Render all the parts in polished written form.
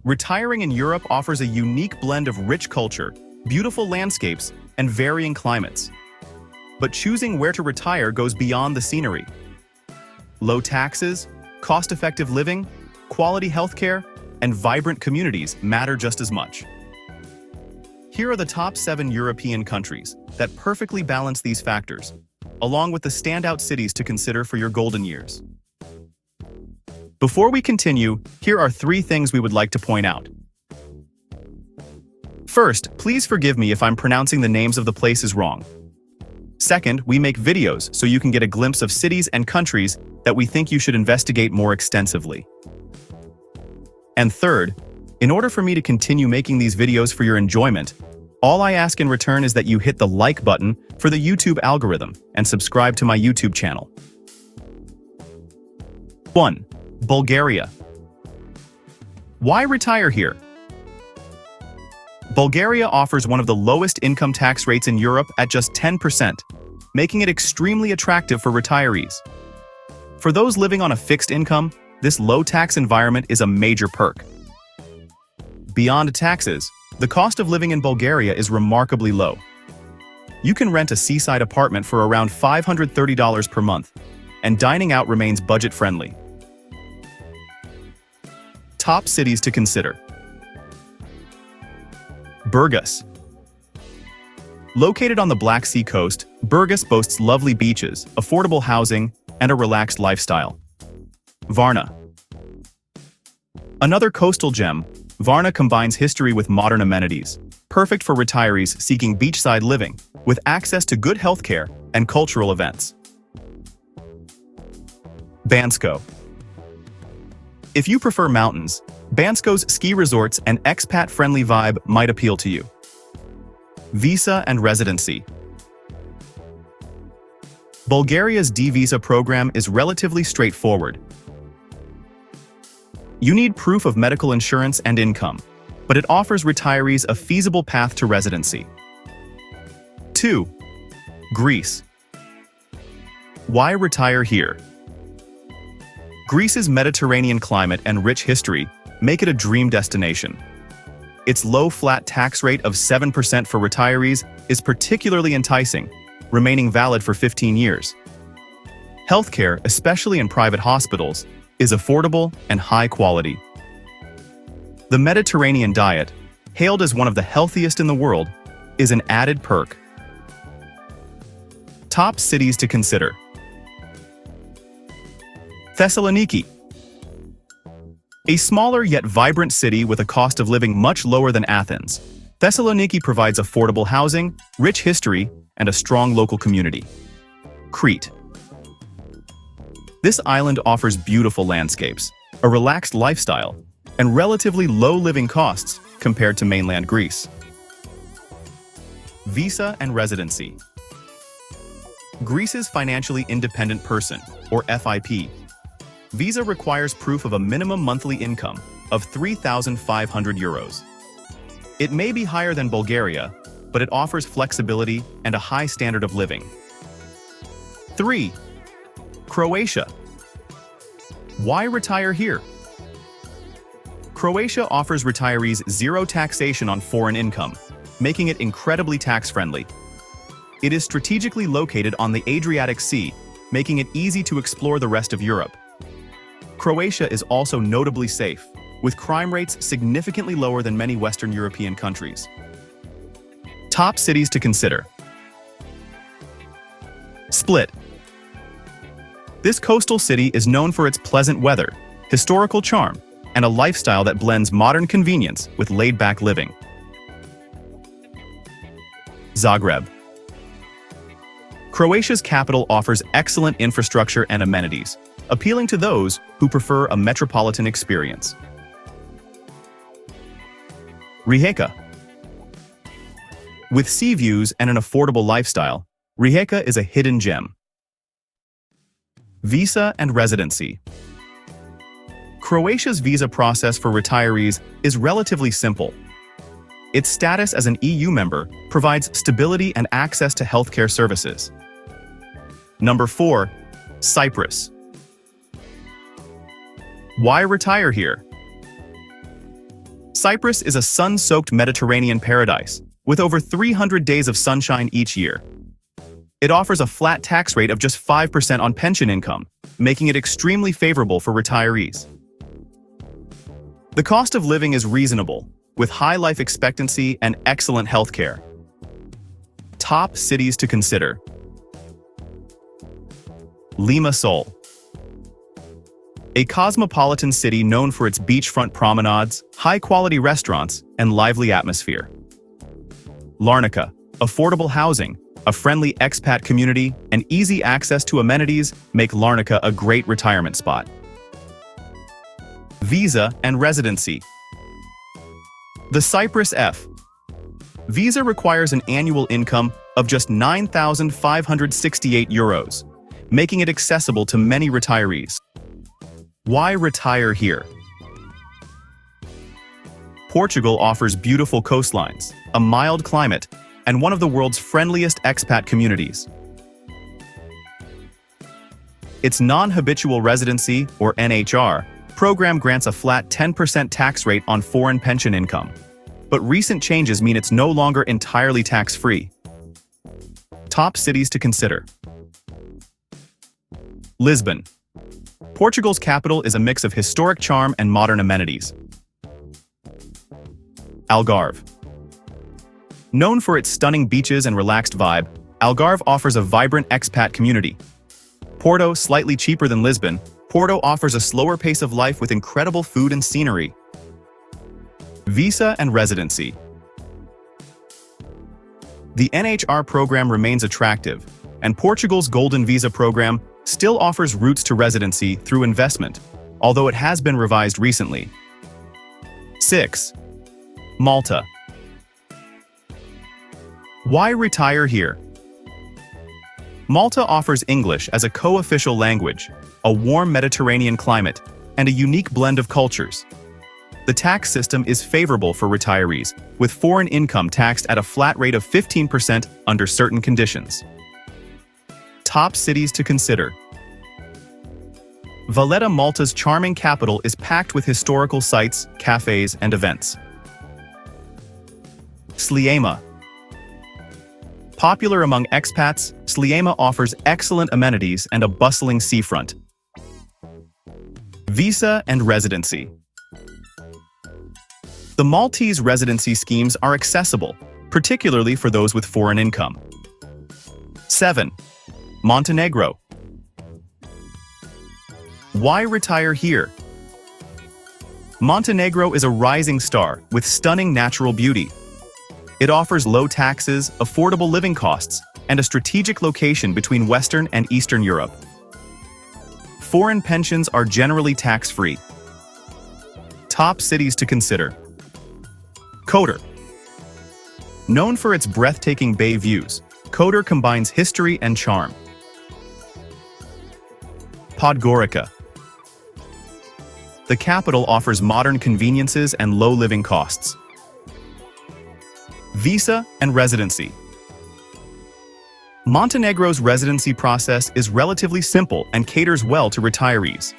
Retiring in Europe offers a unique blend of rich culture, beautiful landscapes, and varying climates. But choosing where to retire goes beyond the scenery. Low taxes, cost-effective living, quality healthcare, and vibrant communities matter just as much. Here are the top 7 European countries that perfectly balance these factors, along with the standout cities to consider for your golden years. Before we continue, here are 3 things we would like to point out. First, please forgive me if I'm pronouncing the names of the places wrong. Second, we make videos so you can get a glimpse of cities and countries that we think you should investigate more extensively. And third, in order for me to continue making these videos for your enjoyment, all I ask in return is that you hit the like button for the YouTube algorithm and subscribe to my YouTube channel. 1. Bulgaria. Why retire here? Bulgaria offers one of the lowest income tax rates in Europe at just 10%, making it extremely attractive for retirees. For those living on a fixed income, this low-tax environment is a major perk. Beyond taxes, the cost of living in Bulgaria is remarkably low. You can rent a seaside apartment for around $530 per month, and dining out remains budget-friendly. Top cities to consider. Burgas. Located on the Black Sea coast, Burgas boasts lovely beaches, affordable housing, and a relaxed lifestyle. Varna. Another coastal gem, Varna combines history with modern amenities, perfect for retirees seeking beachside living, with access to good healthcare and cultural events. Bansko. If you prefer mountains, Bansko's ski resorts and expat-friendly vibe might appeal to you. Visa and residency. Bulgaria's D-Visa program is relatively straightforward. You need proof of medical insurance and income, but it offers retirees a feasible path to residency. 2. Greece. Why retire here? Greece's Mediterranean climate and rich history make it a dream destination. Its low flat tax rate of 7% for retirees is particularly enticing, remaining valid for 15 years. Healthcare, especially in private hospitals, is affordable and high quality. The Mediterranean diet, hailed as one of the healthiest in the world, is an added perk. Top cities to consider. Thessaloniki. A smaller yet vibrant city with a cost of living much lower than Athens, Thessaloniki provides affordable housing, rich history, and a strong local community. Crete. This island offers beautiful landscapes, a relaxed lifestyle, and relatively low living costs compared to mainland Greece. Visa and residency. Greece's financially independent person, or FIP. Visa requires proof of a minimum monthly income of 3,500 euros. It may be higher than Bulgaria, but it offers flexibility and a high standard of living. 3. Croatia. Why retire here? Croatia offers retirees zero taxation on foreign income, making it incredibly tax-friendly. It is strategically located on the Adriatic Sea, making it easy to explore the rest of Europe. Croatia is also notably safe, with crime rates significantly lower than many Western European countries. Top cities to consider. Split. This coastal city is known for its pleasant weather, historical charm, and a lifestyle that blends modern convenience with laid-back living. Zagreb. Croatia's capital offers excellent infrastructure and amenities, appealing to those who prefer a metropolitan experience. Rijeka. With sea views and an affordable lifestyle, Rijeka is a hidden gem. Visa and residency. Croatia's visa process for retirees is relatively simple. Its status as an EU member provides stability and access to healthcare services. Number 4. Cyprus. Why retire here? Cyprus is a sun-soaked Mediterranean paradise, with over 300 days of sunshine each year. It offers a flat tax rate of just 5% on pension income, making it extremely favorable for retirees. The cost of living is reasonable, with high life expectancy and excellent healthcare. Top cities to consider. Limassol. A cosmopolitan city known for its beachfront promenades, high-quality restaurants, and lively atmosphere. Larnaca. Affordable housing, a friendly expat community, and easy access to amenities make Larnaca a great retirement spot. Visa and residency. The Cyprus F. Visa requires an annual income of just €9,568, making it accessible to many retirees. Why retire here? Portugal offers beautiful coastlines, a mild climate, and one of the world's friendliest expat communities. Its non-habitual residency, or NHR, program grants a flat 10% tax rate on foreign pension income. But recent changes mean it's no longer entirely tax-free. Top cities to consider. Lisbon. Portugal's capital is a mix of historic charm and modern amenities. Algarve. Known for its stunning beaches and relaxed vibe, Algarve offers a vibrant expat community. Porto, slightly cheaper than Lisbon, Porto offers a slower pace of life with incredible food and scenery. Visa and residency. The NHR program remains attractive, and Portugal's Golden Visa program still offers routes to residency through investment, although it has been revised recently. 6. Malta. Why retire here? Malta offers English as a co-official language, a warm Mediterranean climate, and a unique blend of cultures. The tax system is favorable for retirees, with foreign income taxed at a flat rate of 15% under certain conditions. Top cities to consider. Valletta, Malta's charming capital, is packed with historical sites, cafes, and events. Sliema. Popular among expats, Sliema offers excellent amenities and a bustling seafront. Visa and residency. The Maltese residency schemes are accessible, particularly for those with foreign income. 7. Montenegro. Why retire here? Montenegro is a rising star with stunning natural beauty. It offers low taxes, affordable living costs, and a strategic location between Western and Eastern Europe. Foreign pensions are generally tax-free. Top cities to consider. Kotor. Known for its breathtaking bay views, Kotor combines history and charm. Podgorica. The capital offers modern conveniences and low living costs. Visa and residency. Montenegro's residency process is relatively simple and caters well to retirees.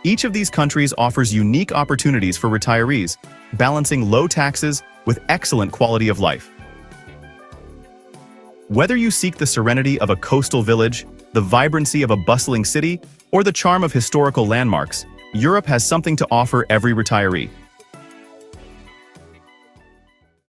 Each of these countries offers unique opportunities for retirees, balancing low taxes with excellent quality of life. Whether you seek the serenity of a coastal village, the vibrancy of a bustling city, or the charm of historical landmarks, Europe has something to offer every retiree.